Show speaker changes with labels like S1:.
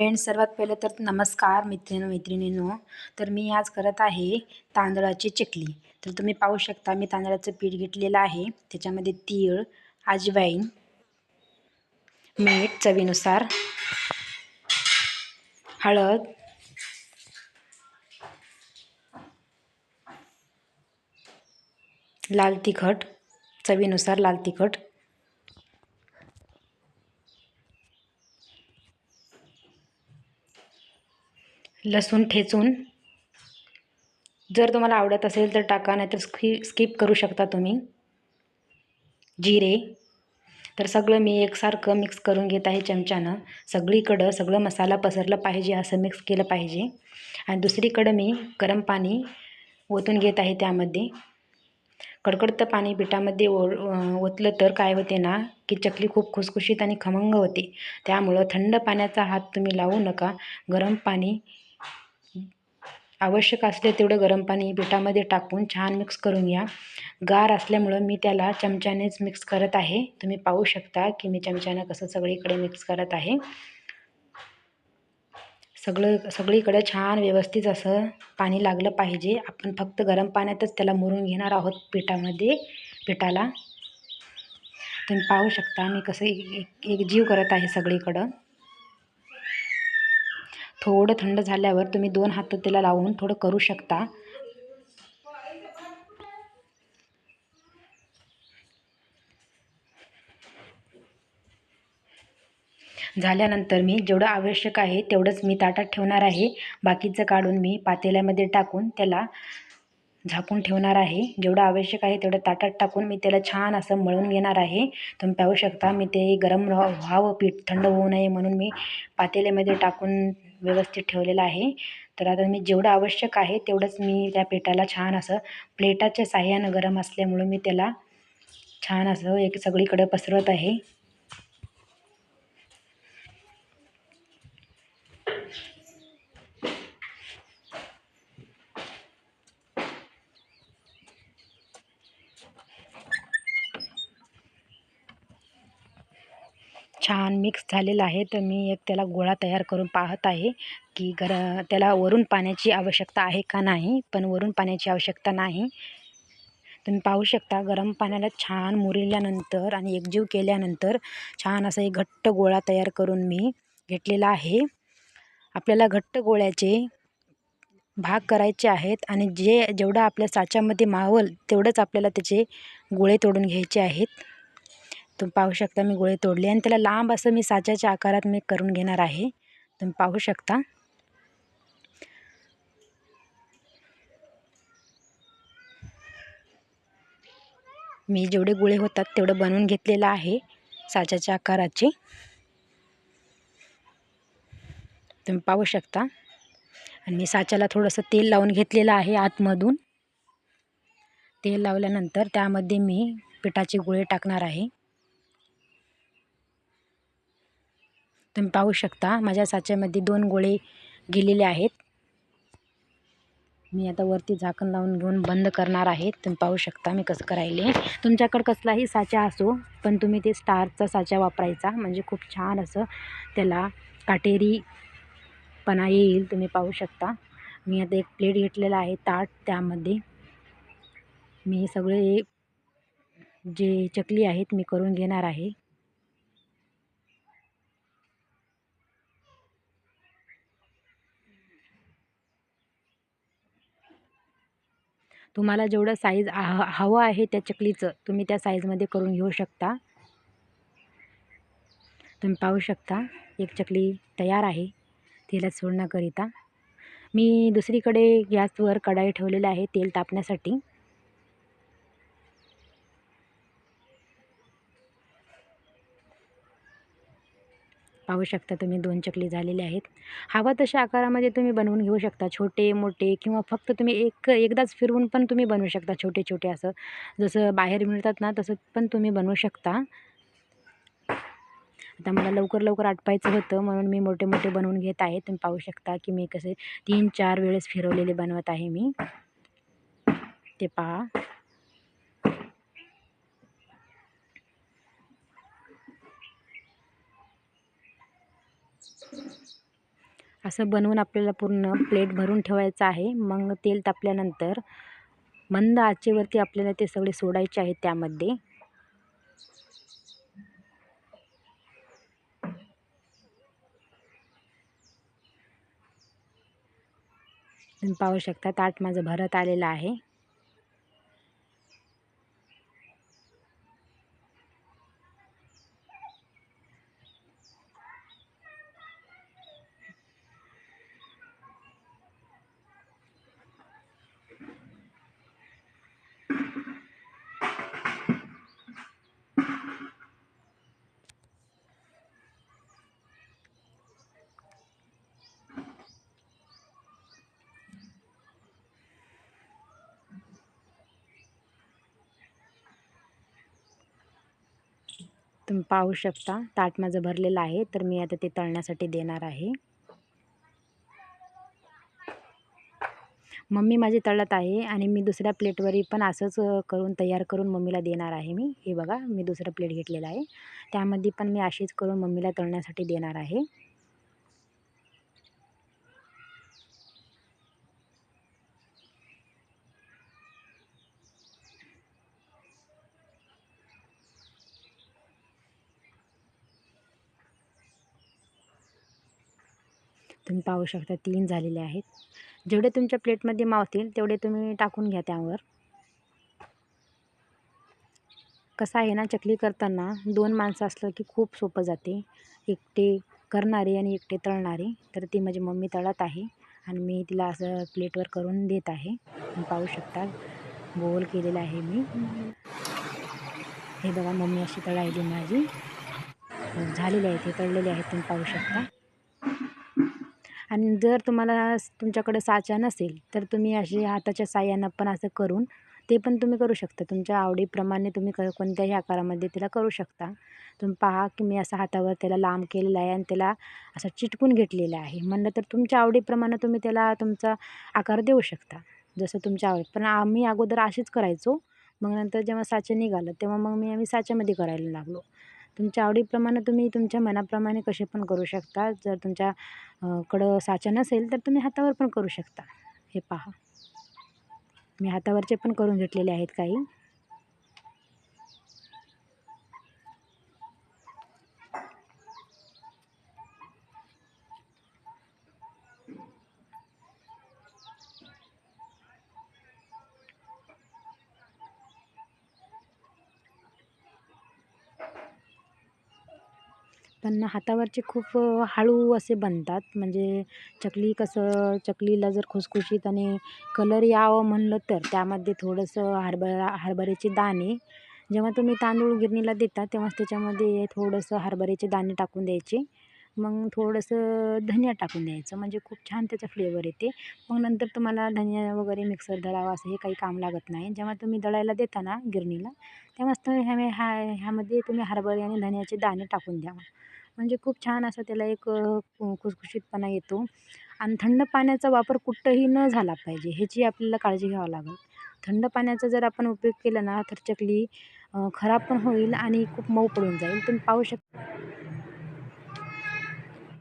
S1: Friends, सर्वात पहिलं तर नमस्कार मैत्रिणींनो. तर मी आज करत आहे तांदळाची चकली. तर तुम्ही पाहू शकता मी तांदळाचं पीठ घेतलेलं आहे. त्याच्यामध्ये तीळ, अजवाईन, मीठ चवीनुसार, हळद, लाल तिखट चवीनुसार, लाल तिखट, लसूण ठेचून जर तुम्हाला आवडत असेल तर टाका, नाहीतर स्किप करू शकता तुम्ही. जिरे. तर सगळं मी एकसारखं मिक्स करून घेत आहे चमच्यानं. सगळीकडं सगळं मसाला पसरला पाहिजे असं मिक्स केलं पाहिजे. आणि दुसरीकडं मी गरम पाणी ओतून घेत आहे. त्यामध्ये कडकडतं पाणी पिठामध्ये ओतलं तर काय होते ना, की चकली खूप खुसखुशीत आणि खमंग होते. त्यामुळं थंड पाण्याचा हात तुम्ही लावू नका. गरम पाणी आवश्यक असले तेवढं गरम पाणी पिठामध्ये टाकून छान मिक्स करून घ्या. गार असल्यामुळं मी त्याला चमच्यानेच मिक्स करत आहे. तुम्ही पाहू शकता की मी चमच्यानं कसं सगळीकडे मिक्स करत आहे. सगळीकडे छान व्यवस्थित असं पाणी लागलं पाहिजे. आपण फक्त गरम पाण्यातच त्याला मुरून घेणार आहोत पिठाला. तुम्ही पाहू शकता मी कसं एकजीव करत आहे सगळीकडं. थोडं थंड झाल्यावर तुम्ही 2 हात त्याला लावून थोडं करू शकता. झाल्यानंतर मी जेवढं आवश्यक आहे तेवढंच मी ताटात ठेवणार आहे. बाकीचं काढून मी पातेल्यामध्ये टाकून त्याला झाकून ठेवणार आहे. जेवढं आवश्यक आहे तेवढं ताटात टाकून मी त्याला छान असं मळून घेणार आहे. तुम्ही पाहू शकता मी ते गरम व्हावं पीठ, थंड होऊ नये म्हणून मी पातेल्यामध्ये टाकून व्यवस्थित ठेवलेलं आहे. तर आता मी जेवढं आवश्यक आहे तेवढंच मी त्या पिठाला छान असं प्लेटाच्या साह्यानं गरम असल्यामुळं मी त्याला छान असं सगळीकडे पसरवत आहे. छान मिक्स झालेलं आहे. तर मी एक त्याला गोळा तयार करून पाहत आहे की त्याला वरून पाण्याची आवश्यकता आहे का नाही. पण वरून पाण्याची आवश्यकता नाही. तुम्ही पाहू शकता गरम पाण्याला छान मुरल्यानंतर आणि एकजीव केल्यानंतर छान असा एक घट्ट गोळा तयार करून मी घेतलेला आहे. आपल्याला घट्ट गोळ्याचे भाग करायचे आहेत आणि जेवढं आपल्या साच्यामध्ये मावल तेवढंच आपल्याला त्याचे गोळे तोडून घ्यायचे आहेत. तुम्ही पाहू शकता मी गोळे तोडले आणि त्याला लांब असं मी साच्याच्या आकारात मी करून घेणार आहे. तुम्ही पाहू शकता. मी जेवढे गोळे होतात तेवढं बनवून घेतलेलं आहे साच्याच्या आकाराचे. तुम्ही पाहू शकता. आणि मी साच्याला थोडंसं तेल लावून घेतलेलं आहे आतमधून. तेल लावल्यानंतर त्यामध्ये मी पिठाचे गोळे टाकणार आहे. तुम्ही पाहू शकता माझ्या साच्यामध्ये 2 गोळे गेलेले आहेत. मी आता वरती झाकण लावून घेऊन बंद करणार आहे. तुम्ही पाहू शकता मी कसं करायले. तुमच्याकडे कसलाही साचा असो पण तुम्ही ते स्टारचा साचा वापरायचा, म्हणजे खूप छान असं त्याला काटेरीपणा येईल. तुम्ही पाहू शकता. मी आता एक प्लेट घेतलेला आहे ताट, त्यामध्ये मी सगळे जे चकली आहेत मी करून घेणार आहे. तुम्हाला जेवढं साईज हवं आहे त्या चकलीचं तुम्ही त्या साईजमध्ये करून घेऊ शकता. तुम्ही पाहू शकता एक चकली तयार आहे तेलात सोडण्याकरिता. मी दुसरीकडे गॅसवर कढाई ठेवलेली आहे तेल तापण्यासाठी. पाहू शकता तुम्ही 2 चकली झालेल्या आहेत. हवा तशा आकारामध्ये तुम्ही बनवून घेऊ शकता, छोटे मोठे, किंवा फक्त तुम्ही एकदाच फिरवून पण तुम्ही बनवू शकता छोटे छोटे. असं जसं बाहेर मिळतात ना तसं पण तुम्ही बनवू शकता. आता मला लवकर लवकर आटपायचं होतं म्हणून मी मोठे मोठे बनवून घेत आहे. तुम्ही पाहू शकता की मी कसे 3-4 वेळेस फिरवलेले बनवत आहे मी. ते पहा. असं बनवून आपल्याला पूर्ण प्लेट भरून ठेवायचं आहे. मग तेल तापल्यानंतर मंद आचेवरती आपल्याला ते सगळे सोडायचे आहेत त्यामध्ये. तुम्ही पाहू शकता ताट माझं भरत आलेलं आहे. तुम्ही पाहू शकता ताट माझं भरलेलं आहे. तर मी आता ते तळण्यासाठी देणार आहे. मम्मी माझी तळत आहे आणि मी दुसऱ्या प्लेटवरही पण असंच करून तयार करून मम्मीला देणार आहे मी. हे बघा मी दुसरं प्लेट घेतलेलं आहे. त्यामध्ये पण मी अशीच करून मम्मीला तळण्यासाठी देणार आहे. तुम्ही पाहू शकता 3 झालेले आहेत. जेवढे तुमच्या प्लेटमध्ये मावतील तेवढे तुम्ही टाकून घ्या त्यावर. कसं आहे ना, चकली करताना 2 माणसं असलं की खूप सोपं जाते. एकटे करणारे आणि एकटे तळणारे. तर ती माझी मम्मी तळत आहे आणि मी तिला असं प्लेटवर करून देत आहे. तुम्ही पाहू शकता गोल केलेलं आहे मी. हे बघा मम्मी अशी तळायली माझी. झालेले आहेत, हे तळलेले आहेत तुम्ही पाहू शकता. आणि जर तुम्हाला तुमच्याकडे साचा नसेल तर तुम्ही असे हाताच्या साहाय्यानं पण असं करून ते पण तुम्ही करू शकता. तुमच्या आवडीप्रमाणे तुम्ही कोणत्याही आकारामध्ये त्याला करू शकता. तुम्ही पहा की मी असं हातावर त्याला लांब केलेलं आहे आणि त्याला असं चिटकून घेतलेलं आहे. म्हणलं तर तुमच्या आवडीप्रमाणे तुम्ही त्याला तुमचा आकार देऊ शकता जसं तुमच्या आवडीत. पण आम्ही अगोदर असेच करायचो. मग नंतर जेव्हा साचं निघालं तेव्हा मग आम्ही साच्यामध्ये करायला लागलो. तुमच्या आवडीप्रमाणे तुम्ही तुमच्या मनाप्रमाणे कसे पण करू शकता. जर तुमच्या कडं साचा नसेल तर तुम्ही हातावर पण करू शकता. हे पहा मी हातावरचे पण करून घेतलेले आहेत काही. पण हातावरचे खूप हळू असे बनतात. म्हणजे चकलीला जर खुसखुशीत आणि कलर यावं म्हणलं तर त्यामध्ये थोडंसं हरभऱ्याचे दाणे जेव्हा तुम्ही तांदूळ गिरणीला देता तेव्हाच त्याच्यामध्ये थोडंसं हरभऱ्याचे दाणे टाकून द्यायचे. मग थोडंसं धनिया टाकून द्यायचं म्हणजे खूप छान त्याचा फ्लेवर येते. मग नंतर तुम्हाला धनिया वगैरे मिक्सर दळावा असं हे काही काम लागत नाही. जेव्हा तुम्ही दळायला देता ना गिरणीला तेव्हाच तुम्ही ह्यामध्ये तुम्ही हरभरे आणि धनियाचे दाणे टाकून द्या. म्हणजे खूप छान असा त्याला एक खुसखुशीतपणा येतो. आणि थंड पाण्याचा वापर कुठंही न झाला पाहिजे ह्याची आपल्याला काळजी घ्यावी लागेल. थंड पाण्याचा जर आपण उपयोग केला ना तर चकली खराब पण होईल आणि खूप मऊ पडून जाईल. तुम्ही पाहू शकता